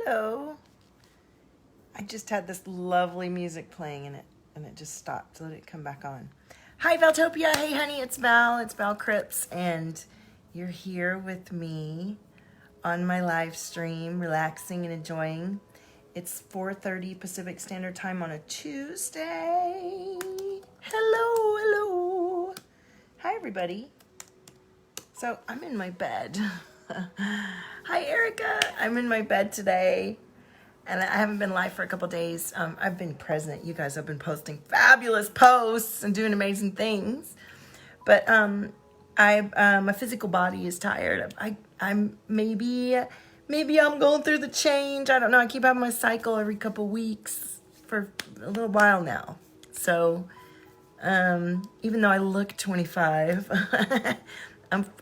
Hello. I just had this lovely music playing in it, and it just stopped. Let it come back on. Hi, Valtopia. Hey, honey, it's Val. It's Val Cripps, and you're here with me on my live stream, relaxing and enjoying. It's 4:30 Pacific Standard Time on a Tuesday. Hello, hello. Hi, everybody. So I'm in my bed. Hi, Erica. I'm in my bed today, and I haven't been live for a couple days. I've been present. You guys have been posting fabulous posts and doing amazing things, but my physical body is tired. I'm maybe I'm going through the change. I don't know. I keep having my cycle every couple weeks for a little while now. So even though I look 25,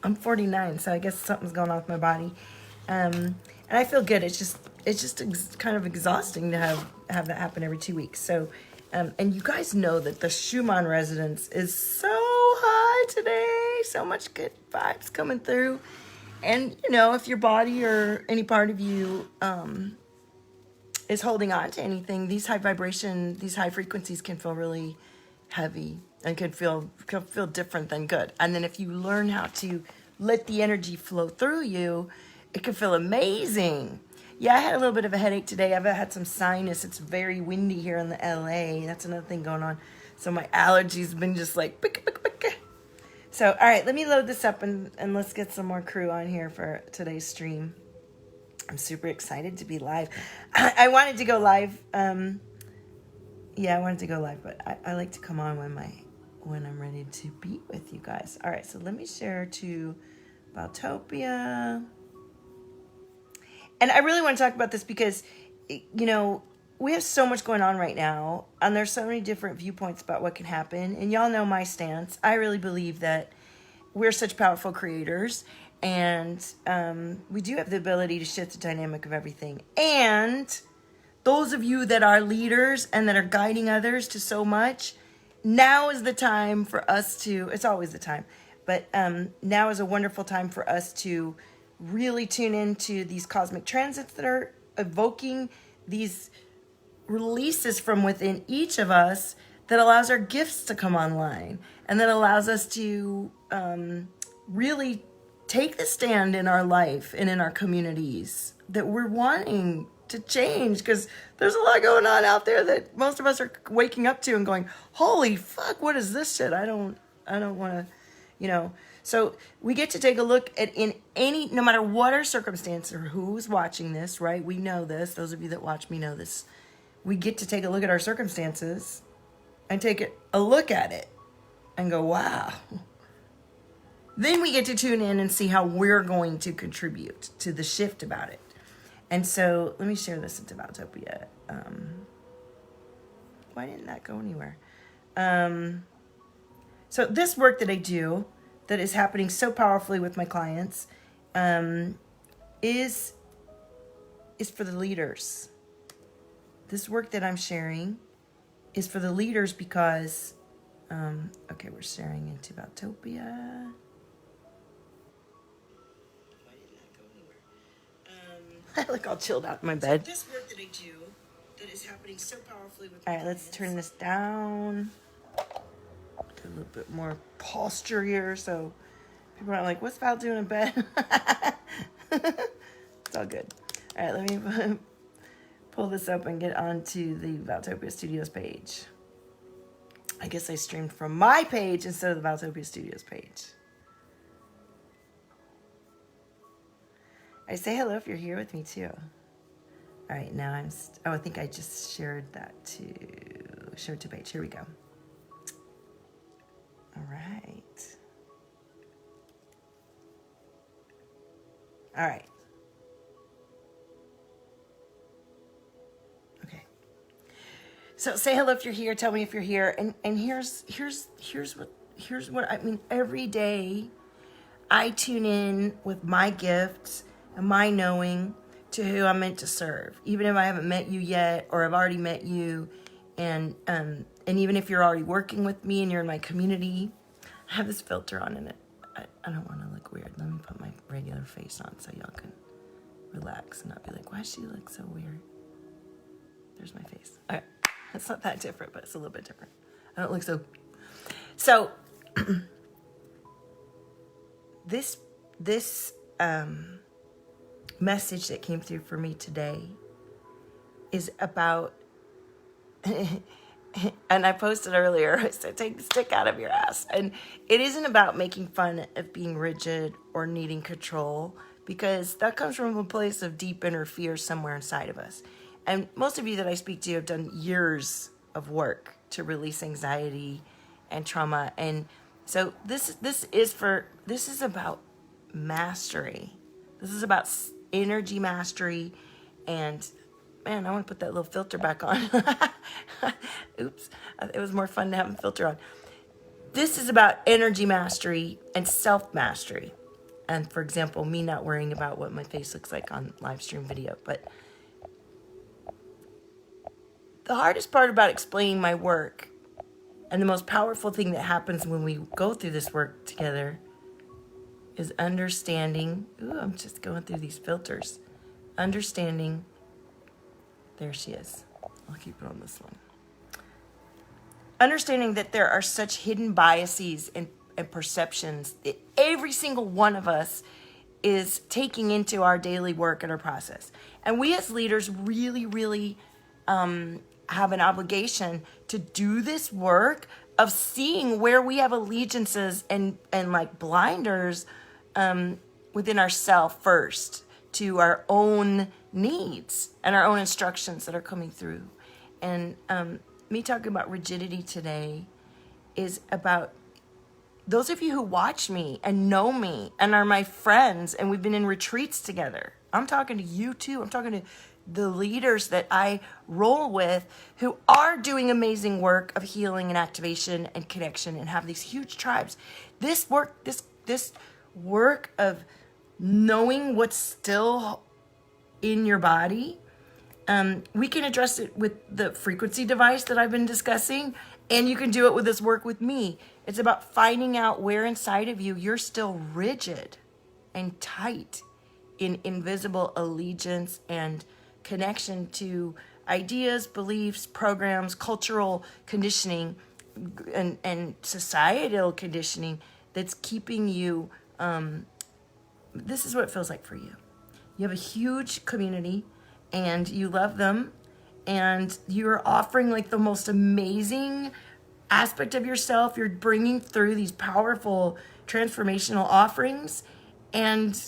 I'm 49, so I guess something's going on with my body, and I feel good. It's just kind of exhausting to have that happen every 2 weeks. So, and you guys know that the Schumann resonance is so high today. So much good vibes coming through, and you know, if your body or any part of you is holding on to anything, these high frequencies can feel really heavy and could feel different than good. And then if you learn how to let the energy flow through you, it can feel amazing. Yeah, I had a little bit of a headache today. I've had some sinus. It's very windy here in the LA. That's another thing going on. So my allergies have been just like pick. So, all right, let me load this up and let's get some more crew on here for today's stream. I'm super excited to be live. I wanted to go live. Yeah, I wanted to go live, but I like to come on when I'm ready to be with you guys. All right, so let me share to Valtopia. And I really want to talk about this because, you know, we have so much going on right now, and there's so many different viewpoints about what can happen. And y'all know my stance. I really believe that we're such powerful creators, and we do have the ability to shift the dynamic of everything. And those of you that are leaders and that are guiding others to so much, now is the time for us to, it's always the time, but now is a wonderful time for us to really tune into these cosmic transits that are evoking these releases from within each of us that allows our gifts to come online, and that allows us to really take the stand in our life and in our communities that we're wanting to change, because there's a lot going on out there that most of us are waking up to and going, holy fuck, what is this shit? I don't want to, you know. So we get to take a look at, no matter what our circumstance or who's watching this, right? We know this. Those of you that watch me know this. We get to take a look at our circumstances and take a look at it and go, wow. Then we get to tune in and see how we're going to contribute to the shift about it. And so let me share this into Valtopia. Why didn't that go anywhere? So this work that I do, that is happening so powerfully with my clients, is for the leaders. This work that I'm sharing is for the leaders because, okay, we're sharing into Valtopia. I look all chilled out in my bed. So this work that I do, that is happening so powerfully with my clients. All right, let's turn this down. Get a little bit more posture here, so people aren't like, what's Val doing in bed? It's all good. All right, let me pull this up and get onto the Valtopia Studios page. I guess I streamed from my page instead of the Valtopia Studios page. I say hello if you're here with me too. All right, now I think I just shared that to page. Here we go. All right. All right. Okay. So say hello if you're here. Tell me if you're here. And here's what I mean. Every day, I tune in with my gifts and my knowing to who I'm meant to serve, even if I haven't met you yet, or I've already met you, and even if you're already working with me and you're in my community. I have this filter on in it. I don't want to look weird. Let me put my regular face on so y'all can relax and not be like, why does she look so weird? There's my face. Okay. It's not that different, but it's a little bit different. I don't look so... So, this message that came through for me today is about... And I posted earlier, I said, take the stick out of your ass. And it isn't about making fun of being rigid or needing control, because that comes from a place of deep inner fear somewhere inside of us. And most of you that I speak to have done years of work to release anxiety and trauma. And so this is about mastery. This is about energy mastery. And man, I want to put that little filter back on. Oops. It was more fun to have a filter on. This is about energy mastery and self-mastery. And for example, me not worrying about what my face looks like on live stream video. But the hardest part about explaining my work, and the most powerful thing that happens when we go through this work together, is understanding. Ooh, I'm just going through these filters. Understanding. There she is. I'll keep it on this one. Understanding that there are such hidden biases and perceptions that every single one of us is taking into our daily work and our process. And we as leaders really, really have an obligation to do this work of seeing where we have allegiances and like blinders within ourselves first to our own needs and our own instructions that are coming through. And me talking about rigidity today is about those of you who watch me and know me and are my friends, and we've been in retreats together. I'm talking to you too. I'm talking to the leaders that I roll with who are doing amazing work of healing and activation and connection and have these huge tribes. This work of knowing what's still in your body, we can address it with the frequency device that I've been discussing, and you can do it with this work with me. It's about finding out where inside of you you're still rigid and tight in invisible allegiance and connection to ideas, beliefs, programs, cultural conditioning, and societal conditioning that's keeping you, this is what it feels like for you. You have a huge community and you love them, and you're offering like the most amazing aspect of yourself. You're bringing through these powerful transformational offerings, and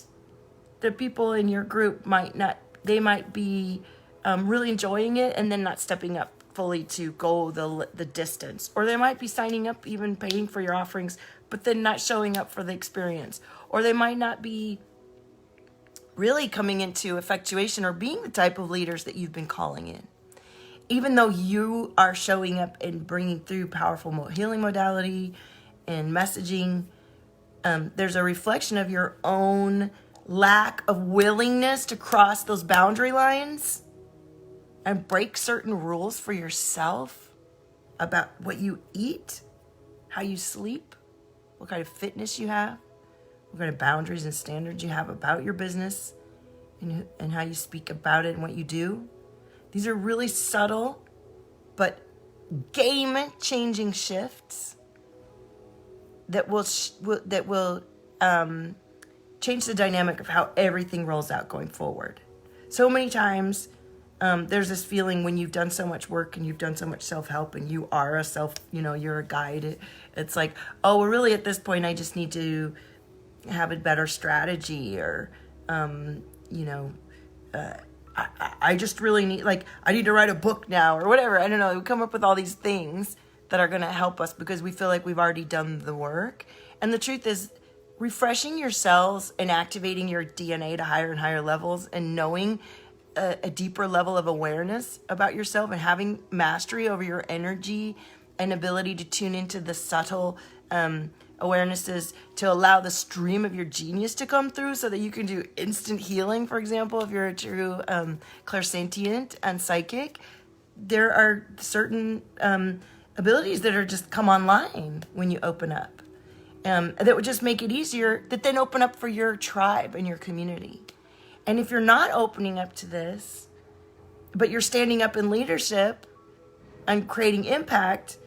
the people in your group might be really enjoying it and then not stepping up fully to go the distance. Or they might be signing up, even paying for your offerings, but then not showing up for the experience. Or they might not be really coming into effectuation or being the type of leaders that you've been calling in. Even though you are showing up and bringing through powerful healing modality and messaging, there's a reflection of your own lack of willingness to cross those boundary lines and break certain rules for yourself about what you eat, how you sleep, what kind of fitness you have, what kind of boundaries and standards you have about your business, and how you speak about it and what you do. These are really subtle but game-changing shifts that will change the dynamic of how everything rolls out going forward. So many times, there's this feeling when you've done so much work and you've done so much self-help and you are you're a guide. It's like, oh, well, really at this point, I just need to have a better strategy, or, I just really need, I need to write a book now or whatever. I don't know. We come up with all these things that are going to help us because we feel like we've already done the work. And the truth is, refreshing your cells and activating your DNA to higher and higher levels and knowing a deeper level of awareness about yourself and having mastery over your energy and ability to tune into the subtle awarenesses to allow the stream of your genius to come through so that you can do instant healing. For example, if you're a true clairsentient and psychic, there are certain abilities that are just come online when you open up. That would just make it easier, that then open up for your tribe and your community. And if you're not opening up to this, but you're standing up in leadership and creating impact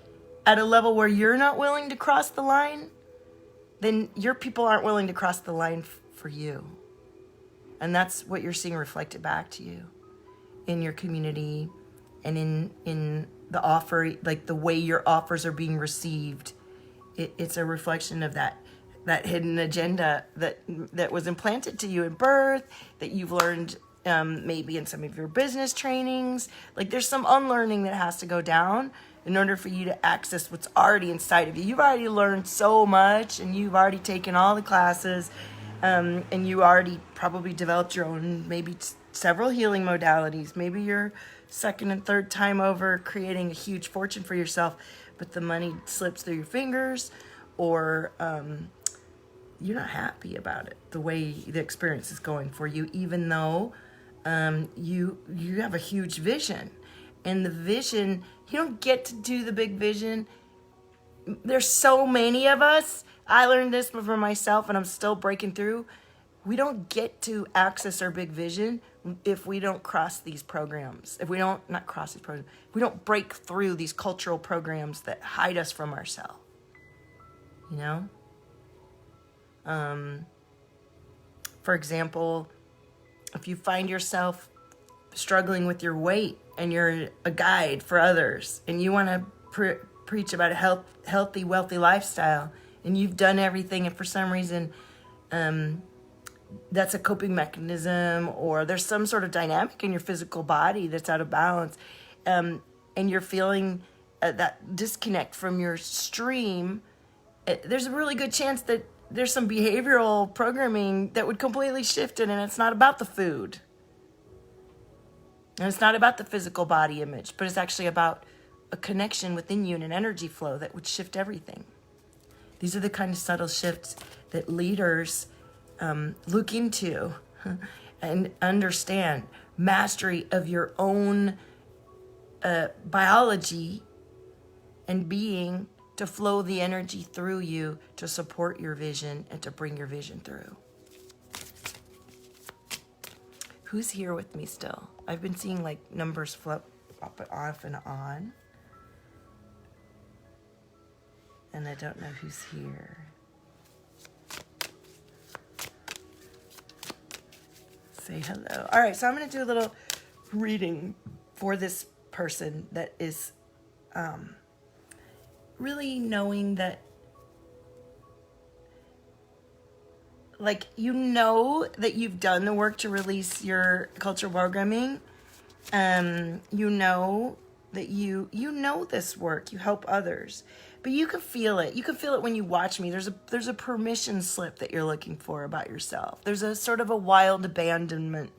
at a level where you're not willing to cross the line, then your people aren't willing to cross the line for you. And that's what you're seeing reflected back to you in your community and in the offer, like the way your offers are being received. It's a reflection of that hidden agenda that was implanted to you at birth, that you've learned maybe in some of your business trainings. Like there's some unlearning that has to go down in order for you to access what's already inside of you. You've already learned so much, and you've already taken all the classes, and you already probably developed your own, maybe several healing modalities. Maybe you're second and third time over creating a huge fortune for yourself, but the money slips through your fingers, or you're not happy about it, the way the experience is going for you, even though you have a huge vision. And the vision, you don't get to do the big vision. There's so many of us. I learned this for myself, and I'm still breaking through. We don't get to access our big vision if we don't cross these programs. If we don't, not cross these programs, if we don't break through these cultural programs that hide us from ourselves. You know? For example, if you find yourself struggling with your weight and you're a guide for others and you want to preach about a healthy, wealthy lifestyle, and you've done everything, and for some reason that's a coping mechanism, or there's some sort of dynamic in your physical body that's out of balance, and you're feeling that disconnect from your stream, there's a really good chance that there's some behavioral programming that would completely shift it, and it's not about the food. And it's not about the physical body image, but it's actually about a connection within you and an energy flow that would shift everything. These are the kind of subtle shifts that leaders look into and understand. Mastery of your own biology and being, to flow the energy through you to support your vision and to bring your vision through. Who's here with me still? I've been seeing like numbers flip up and off and on. And I don't know who's here. Say hello. All right, so I'm going to do a little reading for this person that is really knowing that, like, you know that you've done the work to release your cultural programming. You know that you know this work. You help others. But you can feel it. You can feel it when you watch me. There's a permission slip that you're looking for about yourself. There's a sort of a wild abandon and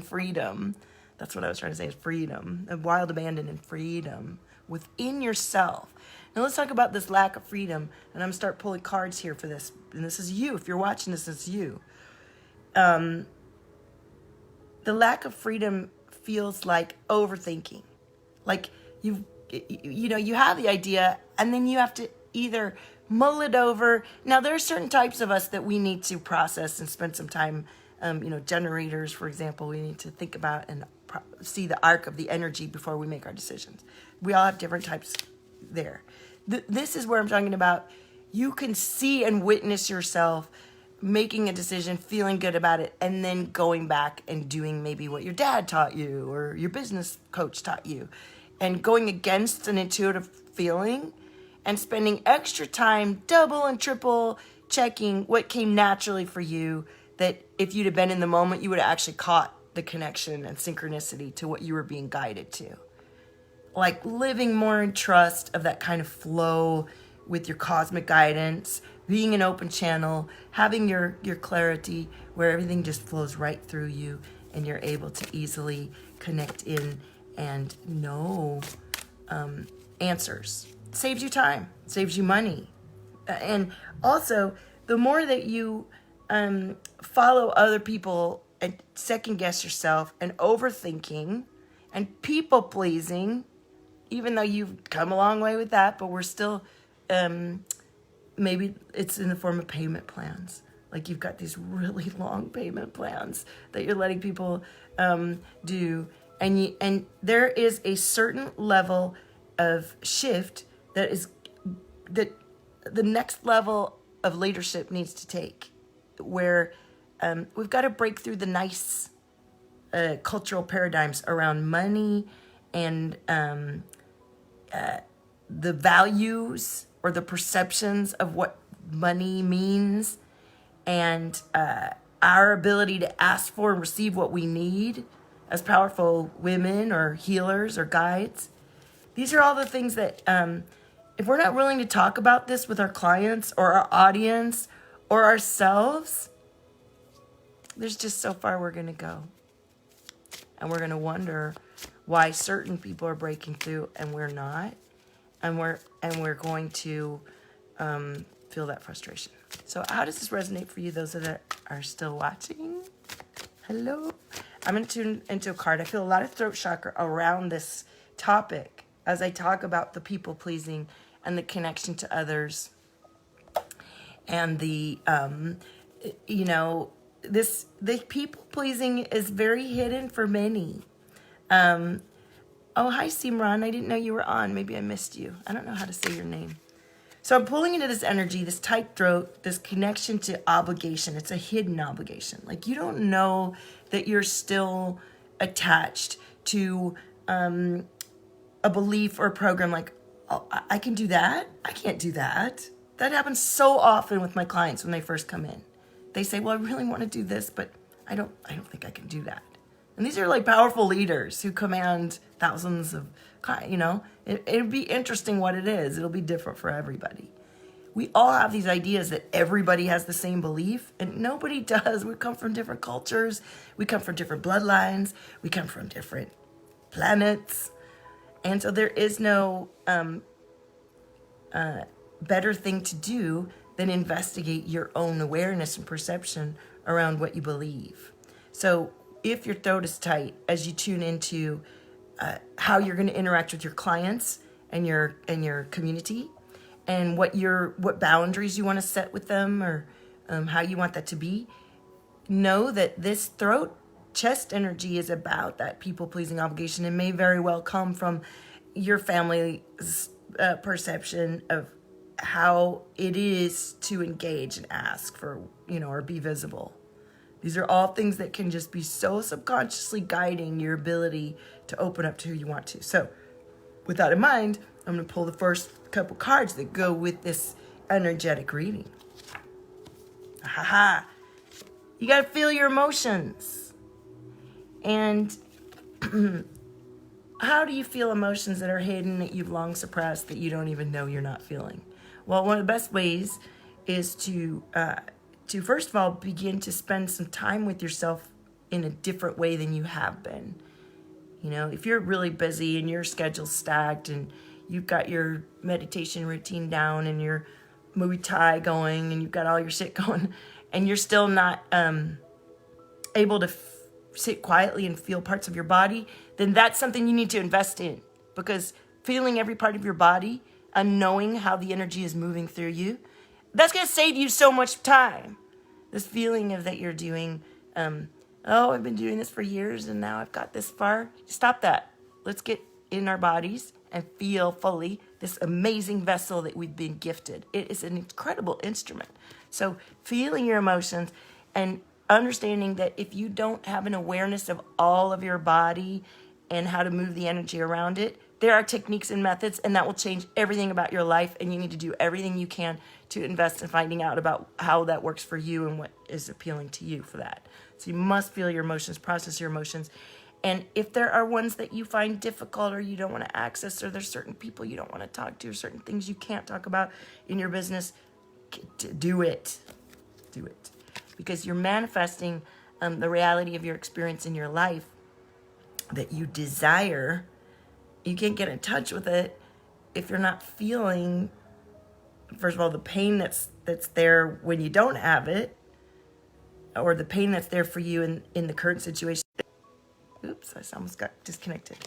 freedom. That's what I was trying to say, is freedom. A wild abandon and freedom within yourself. Now let's talk about this lack of freedom. And I'm going to start pulling cards here for this. And this is you. If you're watching this, it's you. The lack of freedom feels like overthinking. Like you have the idea, and then you have to either mull it over. Now, there are certain types of us that we need to process and spend some time. Generators, for example, we need to think about and see the arc of the energy before we make our decisions. We all have different types there. This is where I'm talking about. You can see and witness yourself making a decision, feeling good about it, and then going back and doing maybe what your dad taught you or your business coach taught you, and going against an intuitive feeling and spending extra time, double and triple checking what came naturally for you, that if you'd have been in the moment, you would have actually caught the connection and synchronicity to what you were being guided to. Like living more in trust of that kind of flow with your cosmic guidance, being an open channel, having your clarity where everything just flows right through you and you're able to easily connect in and know answers. Saves you time, saves you money. And also, the more that you follow other people and second guess yourself and overthinking and people pleasing, even though you've come a long way with that, but we're still, maybe it's in the form of payment plans. Like you've got these really long payment plans that you're letting people do. And there is a certain level of shift that the next level of leadership needs to take, where we've got to break through the nice cultural paradigms around money and the values or the perceptions of what money means, and our ability to ask for and receive what we need as powerful women or healers or guides. These are all the things that if we're not willing to talk about this with our clients or our audience or ourselves, there's just so far we're going to go. And we're going to wonder why certain people are breaking through and we're not. And we're going to feel that frustration. So how does this resonate for you, those that are still watching? Hello? I'm going to tune into a card. I feel a lot of throat chakra around this topic as I talk about the people pleasing and the connection to others. And the people pleasing is very hidden for many. Oh, hi, Simran. I didn't know you were on. Maybe I missed you. I don't know how to say your name. So I'm pulling into this energy, this tight throat, this connection to obligation. It's a hidden obligation. Like you don't know that you're still attached to a belief or a program like, oh, I can do that. I can't do that. That happens so often with my clients when they first come in. They say, well, I really want to do this, but I don't think I can do that. And these are like powerful leaders who command thousands of, it'll be interesting what it is. It'll be different for everybody. We all have these ideas that everybody has the same belief, and nobody does. We come from different cultures. We come from different bloodlines. We come from different planets. And so there is no better thing to do than investigate your own awareness and perception around what you believe. So if your throat is tight, as you tune into how you're going to interact with your clients and your community, and what boundaries you want to set with them, or how you want that to be, know that this throat chest energy is about that people-pleasing obligation, and may very well come from your family's perception of how it is to engage and ask for, or be visible. These are all things that can just be so subconsciously guiding your ability to open up to who you want to. So with that in mind, I'm going to pull the first couple cards that go with this energetic reading. You got to feel your emotions. And how do you feel emotions that are hidden, that you've long suppressed, that you don't even know you're not feeling? Well, one of the best ways is to first of all begin to spend some time with yourself in a different way than you have been. If you're really busy and your schedule's stacked and you've got your meditation routine down and your Muay Thai going and you've got all your shit going, and you're still not able to sit quietly and feel parts of your body, then that's something you need to invest in, because feeling every part of your body and knowing how the energy is moving through you, that's going to save you so much time. This feeling of that you're doing, I've been doing this for years and now I've got this far. Stop that. Let's get in our bodies and feel fully this amazing vessel that we've been gifted. It is an incredible instrument. So feeling your emotions and understanding that if you don't have an awareness of all of your body and how to move the energy around it, there are techniques and methods, and that will change everything about your life, and you need to do everything you can to invest in finding out about how that works for you and what is appealing to you for that. So you must feel your emotions, process your emotions. And if there are ones that you find difficult or you don't want to access, or there's certain people you don't want to talk to, or certain things you can't talk about in your business, do it. Do it. Because you're manifesting the reality of your experience in your life that you desire. You can't get in touch with it if you're not feeling, first of all, the pain that's there when you don't have it, or the pain that's there for you in the current situation. Oops, I almost got disconnected.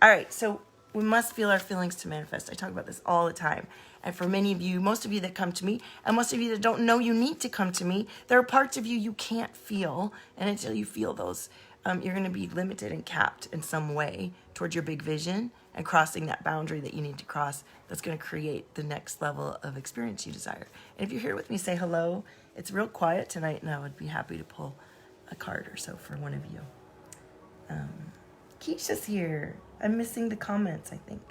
All right, so we must feel our feelings to manifest. I talk about this all the time. And for many of you, most of you that come to me, and most of you that don't know you need to come to me, there are parts of you you can't feel. And until you feel those, you're going to be limited and capped in some way towards your big vision and crossing that boundary that you need to cross that's going to create the next level of experience you desire. And if you're here with me, say hello. It's real quiet tonight, and I would be happy to pull a card or so for one of you. Keisha's here. I'm missing the comments, I think.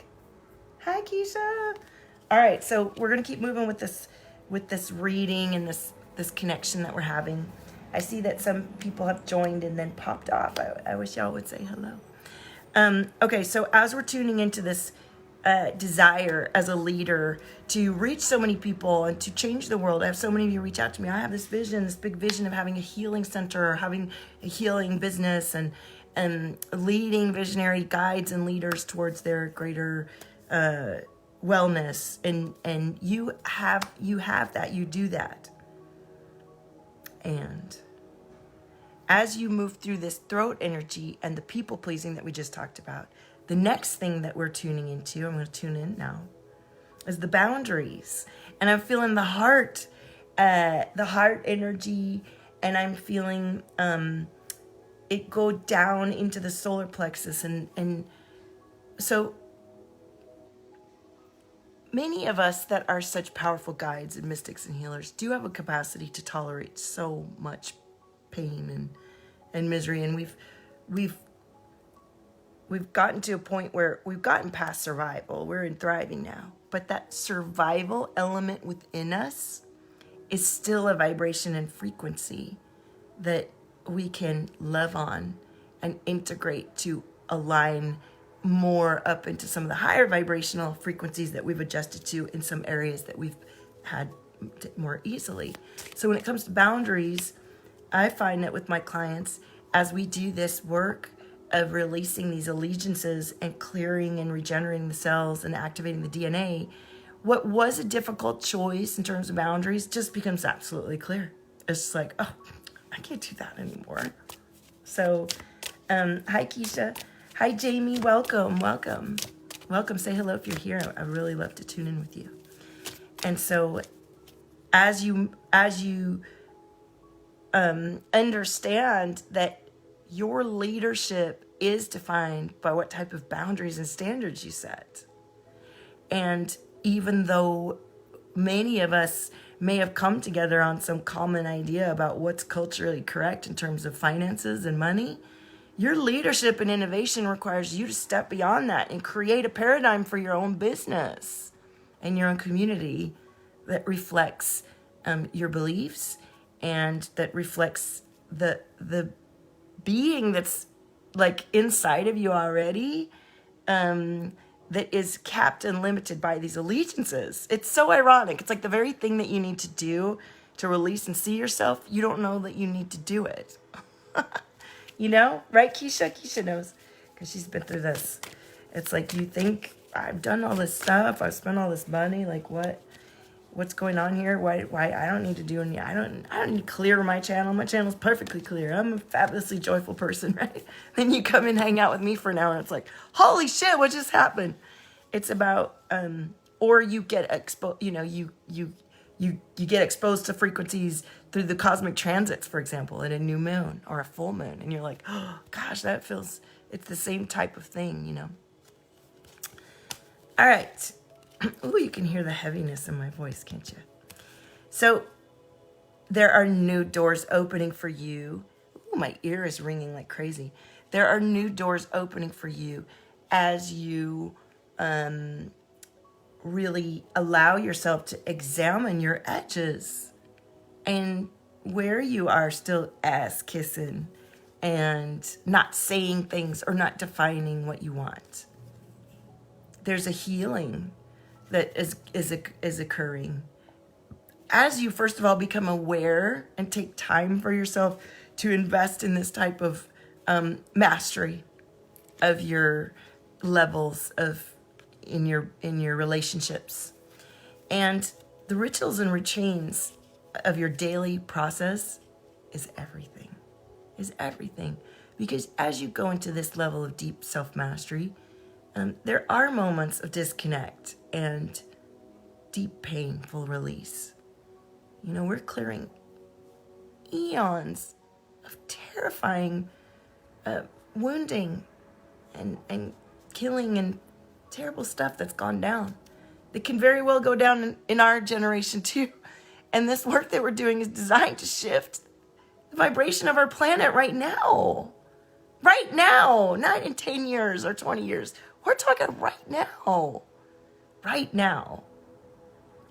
Hi, Keisha. All right, so we're going to keep moving with this reading and this connection that we're having. I see that some people have joined and then popped off. I wish y'all would say hello. Okay, so as we're tuning into this desire as a leader to reach so many people and to change the world, I have so many of you reach out to me. I have this vision, this big vision of having a healing center or having a healing business and leading visionary guides and leaders towards their greater wellness. And you have that, you do that. And as you move through this throat energy and the people pleasing that we just talked about, the next thing that we're tuning into, I'm going to tune in now, is the boundaries. And I'm feeling the heart energy, and I'm feeling it go down into the solar plexus. And so many of us that are such powerful guides and mystics and healers do have a capacity to tolerate so much pain and misery. And we've gotten to a point where we've gotten past survival. We're in thriving now. But that survival element within us is still a vibration and frequency that we can love on and integrate to align more up into some of the higher vibrational frequencies that we've adjusted to in some areas that we've had more easily. So when it comes to boundaries, I find that with my clients, as we do this work of releasing these allegiances and clearing and regenerating the cells and activating the DNA, what was a difficult choice in terms of boundaries just becomes absolutely clear. It's just like, oh, I can't do that anymore. So, hi, Keisha. Hi, Jamie. Welcome. Say hello if you're here. I really love to tune in with you. And so as you understand that your leadership is defined by what type of boundaries and standards you set. And even though many of us may have come together on some common idea about what's culturally correct in terms of finances and money, your leadership and innovation requires you to step beyond that and create a paradigm for your own business and your own community that reflects your beliefs and that reflects the being that's like inside of you already, that is capped and limited by these allegiances. It's so ironic. It's like the very thing that you need to do to release and see yourself, you don't know that you need to do it. You know, right, Keisha? Keisha knows because she's been through this. It's like you think, I've done all this stuff, I've spent all this money, like what's going on here? Why I don't need to do any, I don't need to clear my channel. My channel's perfectly clear. I'm a fabulously joyful person, right? Then you come and hang out with me for an hour and it's like, holy shit, what just happened? It's about or you get exposed, you know, you get exposed to frequencies through the cosmic transits, for example, at a new moon or a full moon, and you're like, oh gosh, that feels, it's the same type of thing, you know. All right. Ooh, you can hear the heaviness in my voice, can't you? So there are new doors opening for you. Ooh, my ear is ringing like crazy. There are new doors opening for you as you really allow yourself to examine your edges and where you are still ass kissing and not saying things or not defining what you want. There's a healing that is occurring as you first of all become aware and take time for yourself to invest in this type of mastery of your levels of in your relationships. And the rituals and routines of your daily process is everything. Because as you go into this level of deep self-mastery, there are moments of disconnect and deep painful release. You know, we're clearing eons of terrifying wounding and killing and terrible stuff that's gone down. That can very well go down in our generation too. And this work that we're doing is designed to shift the vibration of our planet right now. Right now, not in 10 years or 20 years. We're talking right now. Right now.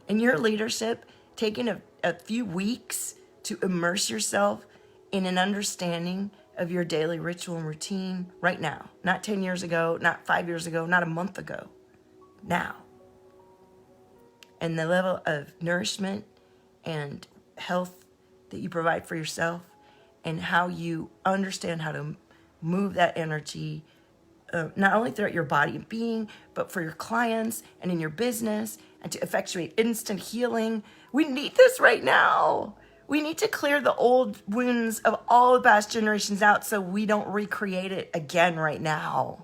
And your leadership, taking a few weeks to immerse yourself in an understanding of your daily ritual and routine right now. Not 10 years ago, not 5 years ago, not a month ago. Now. And the level of nourishment and health that you provide for yourself and how you understand how to move that energy not only throughout your body and being, but for your clients and in your business and to effectuate instant healing. We need this right now. We need to clear the old wounds of all the past generations out so we don't recreate it again right now.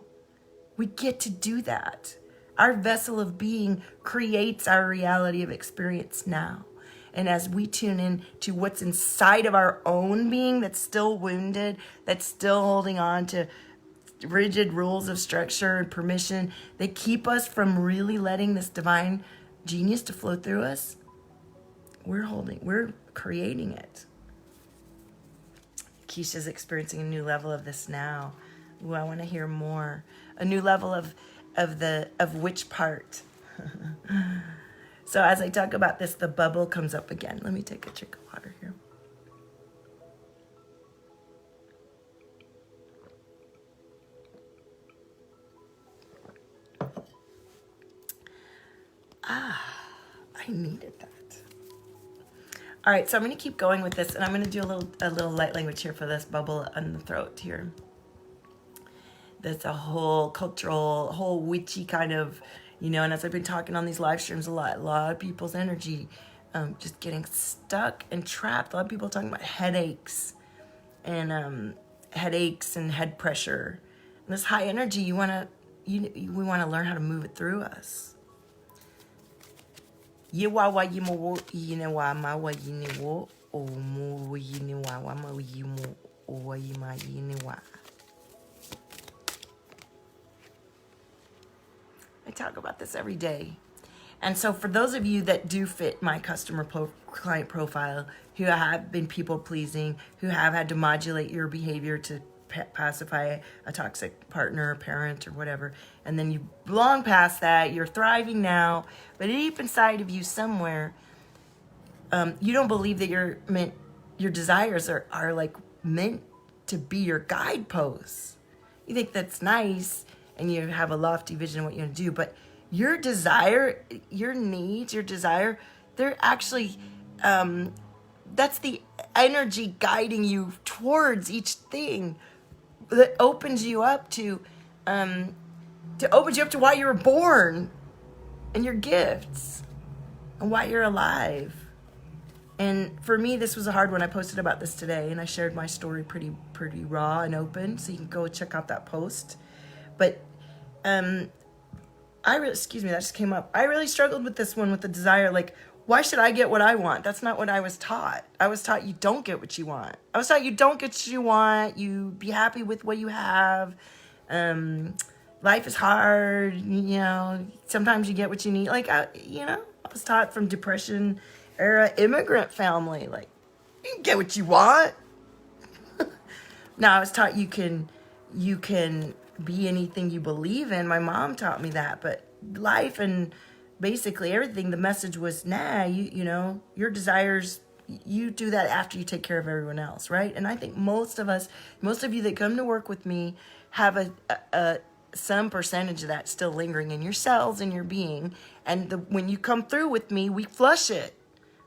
We get to do that. Our vessel of being creates our reality of experience now. And as we tune in to what's inside of our own being that's still wounded, that's still holding on to rigid rules of structure and permission that keep us from really letting this divine genius to flow through us, we're creating it. Keisha's experiencing a new level of this now. Ooh, I want to hear more. A new level of which part? So as I talk about this, the bubble comes up again. Let me take a drink of water here. I needed that. All right, so I'm going to keep going with this, and I'm going to do a little light language here for this bubble on the throat here. That's a whole cultural, whole witchy kind of, and as I've been talking on these live streams a lot of people's energy just getting stuck and trapped. A lot of people are talking about headaches and head pressure. And this high energy, we want to learn how to move it through us. Yewawa yimo yinewa mawa yinewo o mu yinewa wa ma yimu o yima yinewa. I talk about this every day. And so for those of you that do fit my client profile, who have been people pleasing, who have had to modulate your behavior to pacify a toxic partner or parent or whatever, and then you long past that, you're thriving now, but deep inside of you somewhere, you don't believe that your desires are like meant to be your guideposts. You think that's nice and you have a lofty vision of what you're going to do, but your desire, your needs, your desire, they're actually, that's the energy guiding you towards each thing that opens you up to why you were born and your gifts and why you're alive. And for me, this was a hard one. I posted about this today, and I shared my story pretty raw and open, so you can go check out that post. But excuse me, that just came up. I really struggled with this one, with the desire, like, why should I get what I want? That's not what I was taught. I was taught you don't get what you want. I was taught you don't get what you want. You be happy with what you have. Life is hard. Sometimes you get what you need. Like, I was taught from Depression era immigrant family. Like, you can get what you want. Now, I was taught you can be anything you believe in. My mom taught me that. But life and basically everything, the message was, nah, your desires, you do that after you take care of everyone else, right? And I think most of you that come to work with me have some percentage of that still lingering in your cells and your being. And when you come through with me, we flush it.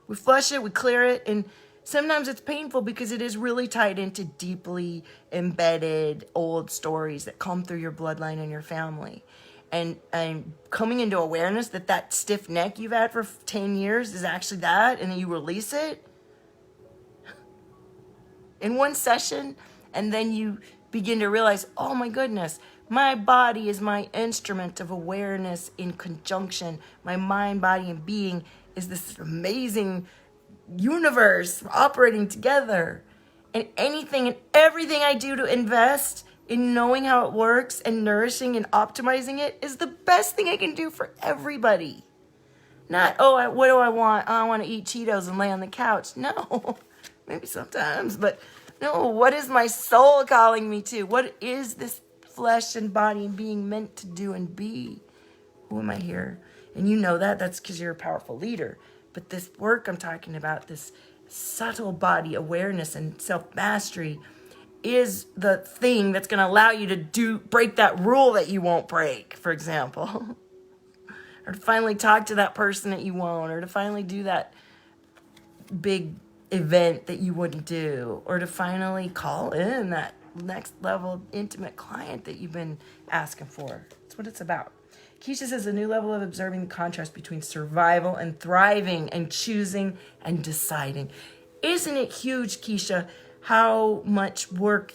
We clear it. And sometimes it's painful because it is really tied into deeply embedded old stories that come through your bloodline and your family. And coming into awareness that stiff neck you've had for 10 years is actually that, and then you release it in one session, and then you begin to realize, oh my goodness, My body is my instrument of awareness in conjunction. My mind, body, and being is this amazing universe operating together. And anything and everything I do to invest in knowing how it works and nourishing and optimizing it is the best thing I can do for everybody. Not, what do I want? Oh, I want to eat Cheetos and lay on the couch. No, maybe sometimes, but no, what is my soul calling me to? What is this flesh and body and being meant to do and be? Who am I here? And you know that. That's because you're a powerful leader. But this work I'm talking about, this subtle body awareness and self-mastery, is the thing that's going to allow you to break that rule that you won't break, for example. Or to finally talk to that person that you won't, or to finally do that big event that you wouldn't do, or to finally call in that next level intimate client that you've been asking for. That's what it's about. Keisha says a new level of observing the contrast between survival and thriving and choosing and deciding. Isn't it huge, Keisha, how much work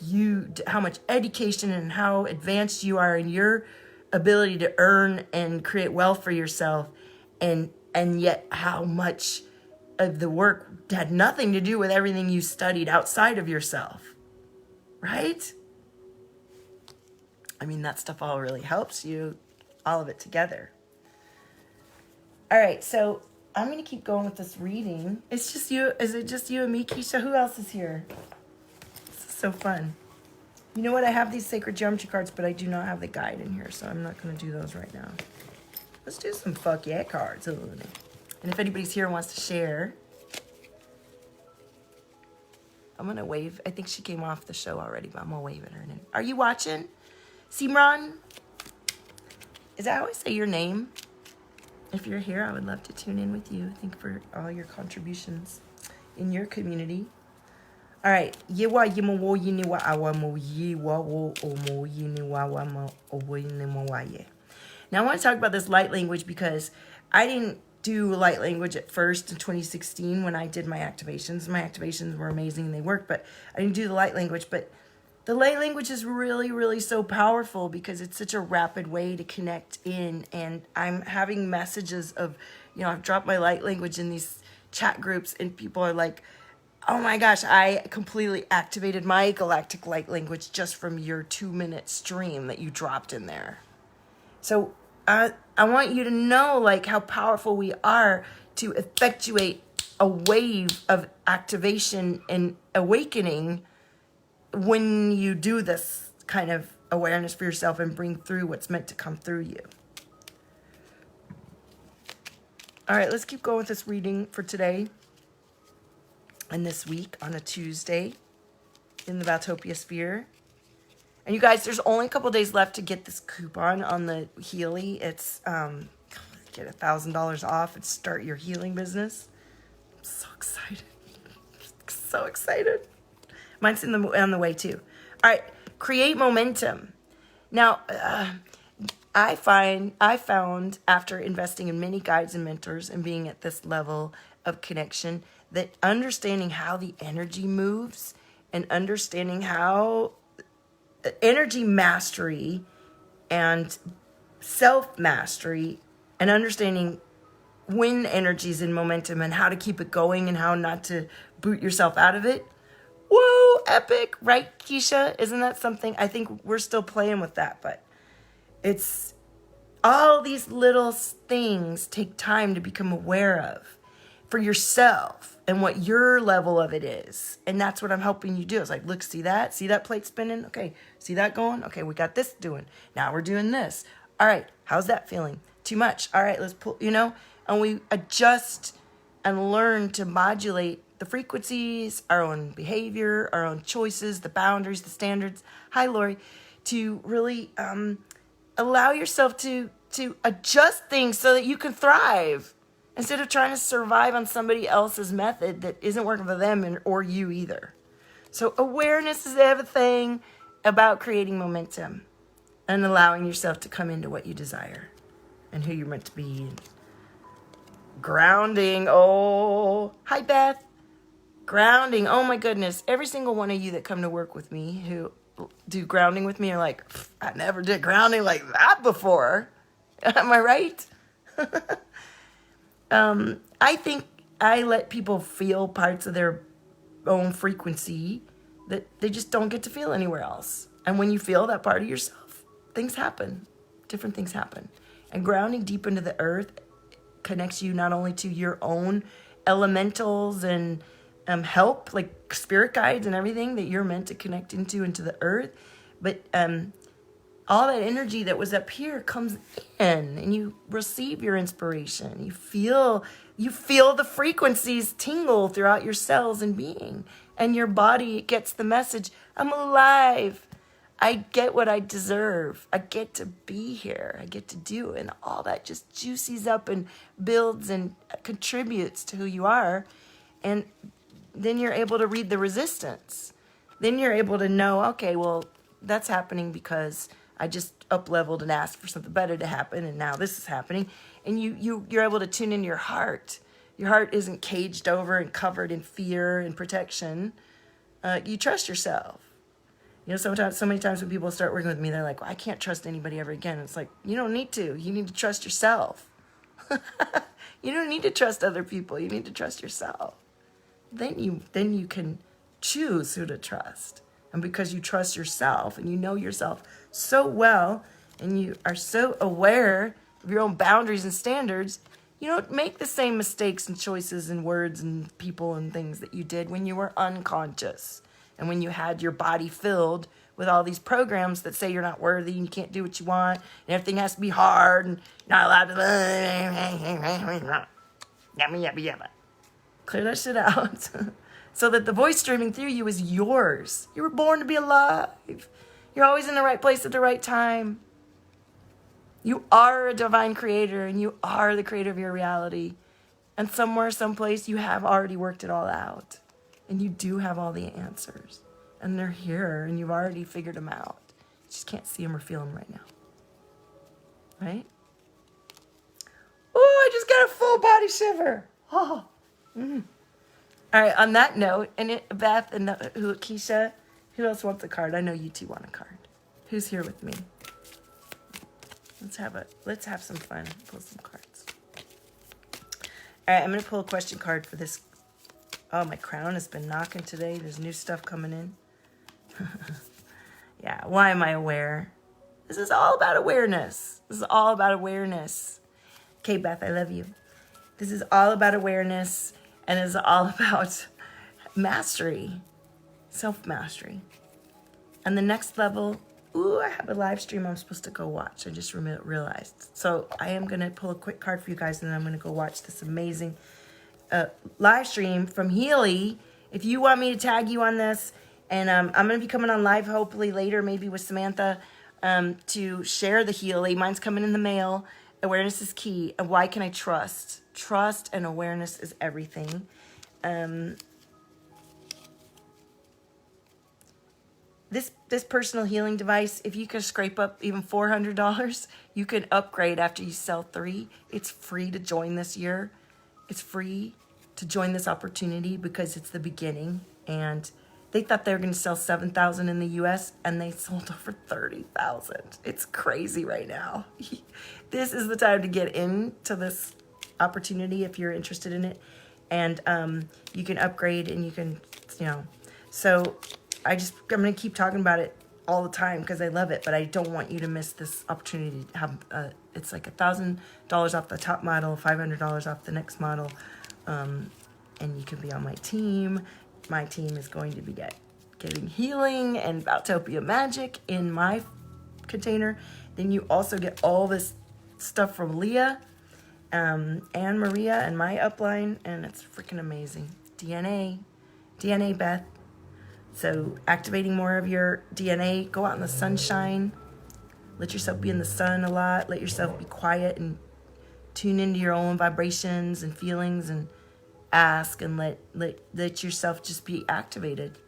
how much education and how advanced you are in your ability to earn and create wealth for yourself, and yet how much of the work had nothing to do with everything you studied outside of yourself, right? I mean, that stuff all really helps you, all of it together. All right, so I'm going to keep going with this reading. It's just you. Is it just you and me, Keisha? Who else is here? This is so fun. You know what? I have these sacred geometry cards, but I do not have the guide in here, so I'm not going to do those right now. Let's do some fuck yeah cards. And if anybody's here and wants to share, I'm going to wave. I think she came off the show already, but I'm going to wave at her. Are you watching? Simran? Is that how I say your name? If you're here, I would love to tune in with you. Thank you for all your contributions in your community. All right. Now I want to talk about this light language because I didn't do light language at first in 2016 when I did my activations. My activations were amazing and they worked, but I didn't do the light language. But the light language is really, really so powerful because it's such a rapid way to connect in. And I'm having messages of, I've dropped my light language in these chat groups and people are like, oh my gosh, I completely activated my galactic light language just from your 2-minute stream that you dropped in there. So I want you to know like how powerful we are to effectuate a wave of activation and awakening when you do this kind of awareness for yourself and bring through what's meant to come through you. All right, let's keep going with this reading for today and this week on a Tuesday in the Valtopia Sphere. And you guys, there's only a couple days left to get this coupon on the Healy. It's get $1,000 off and start your healing business. I'm so excited. So excited. Mine's on the way too. All right, create momentum. Now, I found after investing in many guides and mentors and being at this level of connection that understanding how the energy moves and understanding how energy mastery and self-mastery and understanding when energy's in momentum and how to keep it going and how not to boot yourself out of it. Whoa, epic, right, Keisha? Isn't that something? I think we're still playing with that, but it's all these little things take time to become aware of for yourself and what your level of it is. And that's what I'm helping you do. It's like, look, see that plate spinning? Okay, see that going? Okay, we got this doing. Now we're doing this. All right, how's that feeling? Too much. All right, let's pull, and we adjust and learn to modulate the frequencies, our own behavior, our own choices, the boundaries, the standards. Hi, Lori. To really allow yourself to adjust things so that you can thrive instead of trying to survive on somebody else's method that isn't working for them or you either. So awareness is everything about creating momentum and allowing yourself to come into what you desire and who you're meant to be. Grounding. Oh, hi, Beth. Grounding. Oh my goodness. Every single one of you that come to work with me who do grounding with me are like, I never did grounding like that before. Am I right? I think I let people feel parts of their own frequency that they just don't get to feel anywhere else. And when you feel that part of yourself, things happen. Different things happen. And grounding deep into the earth connects you not only to your own elementals and help, like spirit guides and everything that you're meant to connect into the earth, but all that energy that was up here comes in, and you receive your inspiration. You feel the frequencies tingle throughout your cells and being, and your body gets the message, I'm alive. I get what I deserve. I get to be here. I get to do it. And all that just juices up and builds and contributes to who you are. And then you're able to read the resistance. Then you're able to know, okay, well, that's happening because I just up-leveled and asked for something better to happen, and now this is happening. And you're able to tune into your heart. Your heart isn't caged over and covered in fear and protection. You trust yourself. You know, sometimes, so many times when people start working with me, they're like, well, I can't trust anybody ever again. It's like, you don't need to. You need to trust yourself. You don't need to trust other people. You need to trust yourself. Then you can choose who to trust. And because you trust yourself and you know yourself so well and you are so aware of your own boundaries and standards, you don't make the same mistakes and choices and words and people and things that you did when you were unconscious. And when you had your body filled with all these programs that say you're not worthy and you can't do what you want and everything has to be hard and you're not allowed to clear that shit out so that the voice streaming through you is yours. You were born to be alive. You're always in the right place at the right time. You are a divine creator and you are the creator of your reality. And somewhere, someplace, you have already worked it all out. And you do have all the answers. And they're here, and you've already figured them out. You just can't see them or feel them right now. Right? Oh, I just got a full body shiver. Oh. Mm. All right, on that note, and Beth and Keisha, who else wants a card? I know you two want a card. Who's here with me? Let's have some fun. Pull some cards. All right, I'm going to pull a question card for this. Oh, my crown has been knocking today. There's new stuff coming in. Yeah, why am I aware? This is all about awareness. This is all about awareness. Okay, Beth, I love you. This is all about awareness, and it's all about mastery, self-mastery. And the next level, I have a live stream I'm supposed to go watch. I just realized. So I am going to pull a quick card for you guys, and then I'm going to go watch this amazing live stream from Healy. If you want me to tag you on this, and I'm going to be coming on live hopefully later, maybe with Samantha, to share the Healy. Mine's coming in the mail. Awareness is key. And why can I trust? Trust and awareness is everything. This personal healing device, if you can scrape up even $400, you can upgrade after you sell 3. It's free to join this year. It's free to join this opportunity because it's the beginning. And they thought they were going to sell 7,000 in the U.S. and they sold over 30,000. It's crazy right now. This is the time to get into this opportunity if you're interested in it. And you can upgrade and you can, So I'm going to keep talking about it all the time because I love it. But I don't want you to miss this opportunity to have, it's like $1,000 off the top model, $500 off the next model. And you can be on my team. My team is going to be getting healing and Valtopia magic in my container. Then you also get all this stuff from Leah, and Maria and my upline, and it's freaking amazing. DNA, Beth. So activating more of your DNA, go out in the sunshine. Let yourself be in the sun a lot. Let yourself be quiet and tune into your own vibrations and feelings and ask and let yourself just be activated.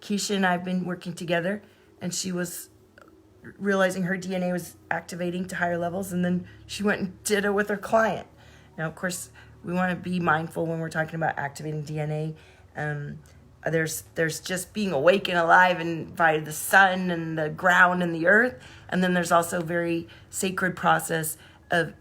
Keisha and I have been working together, and she was realizing her DNA was activating to higher levels, and then she went and did it with her client. Now, of course, we want to be mindful when we're talking about activating DNA. There's just being awake and alive and by the sun and the ground and the earth. And then there's also a very sacred process of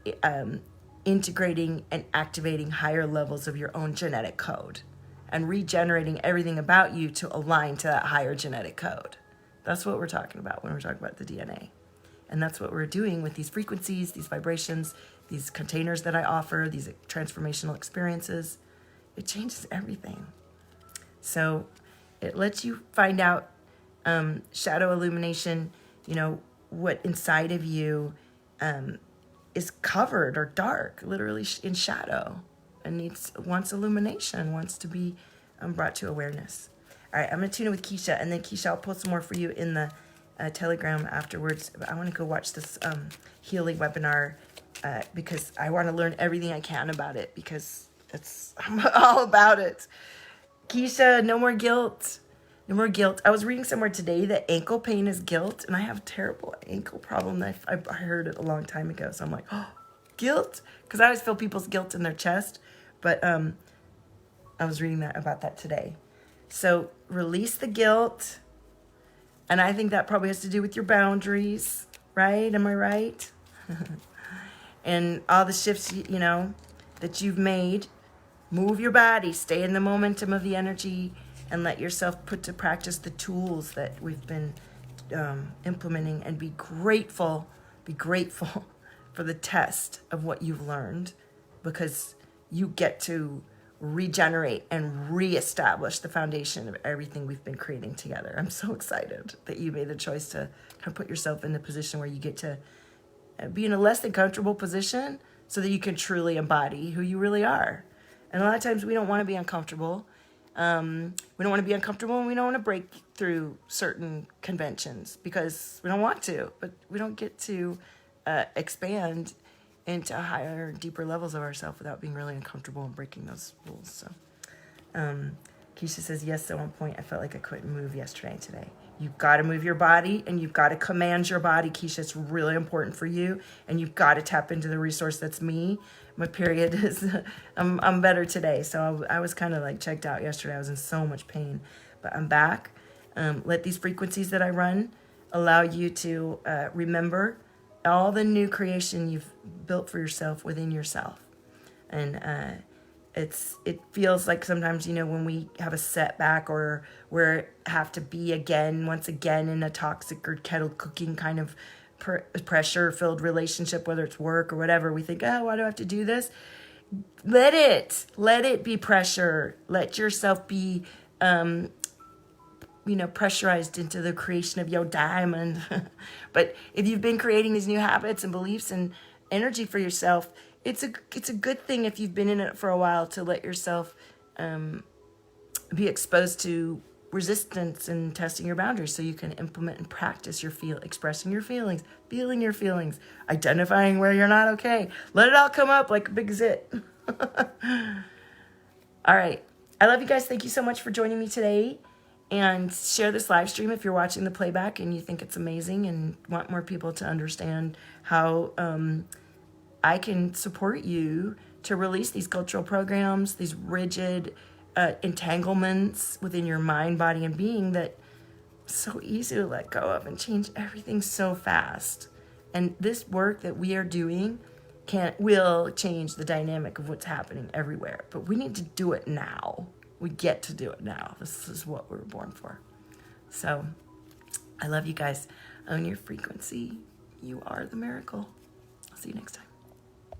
integrating and activating higher levels of your own genetic code and regenerating everything about you to align to that higher genetic code. That's what we're talking about when we're talking about the DNA. And that's what we're doing with these frequencies, these vibrations, these containers that I offer, these transformational experiences. It changes everything. So it lets you find out shadow illumination, what inside of you is covered or dark, literally in shadow, and wants illumination, wants to be brought to awareness. All right, I'm going to tune in with Keisha, and then Keisha, I'll post some more for you in the Telegram afterwards. I want to go watch this healing webinar because I want to learn everything I can about it, because I'm all about it. Keisha, no more guilt. No more guilt. I was reading somewhere today that ankle pain is guilt, and I have a terrible ankle problem. I heard it a long time ago, so I'm like, oh, guilt? Because I always feel people's guilt in their chest, but I was reading about that today. So release the guilt, and I think that probably has to do with your boundaries, right? Am I right? And all the shifts, that you've made. Move your body, stay in the momentum of the energy, and let yourself put to practice the tools that we've been implementing, and be grateful for the test of what you've learned, because you get to regenerate and reestablish the foundation of everything we've been creating together. I'm so excited that you made the choice to kind of put yourself in a position where you get to be in a less than comfortable position so that you can truly embody who you really are. And a lot of times we don't want to be uncomfortable. We don't want to be uncomfortable, and we don't want to break through certain conventions because we don't want to, but we don't get to expand into higher, deeper levels of ourselves without being really uncomfortable and breaking those rules. So Keisha says, yes, at one point I felt like I couldn't move yesterday and today. You've got to move your body, and you've got to command your body, Keisha. It's really important for you, and you've got to tap into the resource that's me. My period is, I'm better today. So I was kind of like checked out yesterday. I was in so much pain, but I'm back. Let these frequencies that I run allow you to remember all the new creation you've built for yourself within yourself. And it feels like sometimes, when we have a setback or we have to be once again in a toxic or kettle cooking kind of pressure-filled relationship, whether it's work or whatever, we think, oh, why do I have to do this? Let it be pressure. Let yourself be, pressurized into the creation of your diamond. But if you've been creating these new habits and beliefs and energy for yourself, it's a good thing if you've been in it for a while to let yourself be exposed to resistance and testing your boundaries, so you can implement and practice expressing your feelings, feeling your feelings, identifying where you're not okay. Let it all come up like a big zit. All right. I love you guys. Thank you so much for joining me today. And share this live stream if you're watching the playback and you think it's amazing and want more people to understand how I can support you to release these cultural programs, these rigid entanglements within your mind, body, and being that so easy to let go of and change everything so fast. And this work that we are doing will change the dynamic of what's happening everywhere. But we need to do it now. We get to do it now. This is what we were born for. So I love you guys. Own your frequency. You are the miracle. I'll see you next time.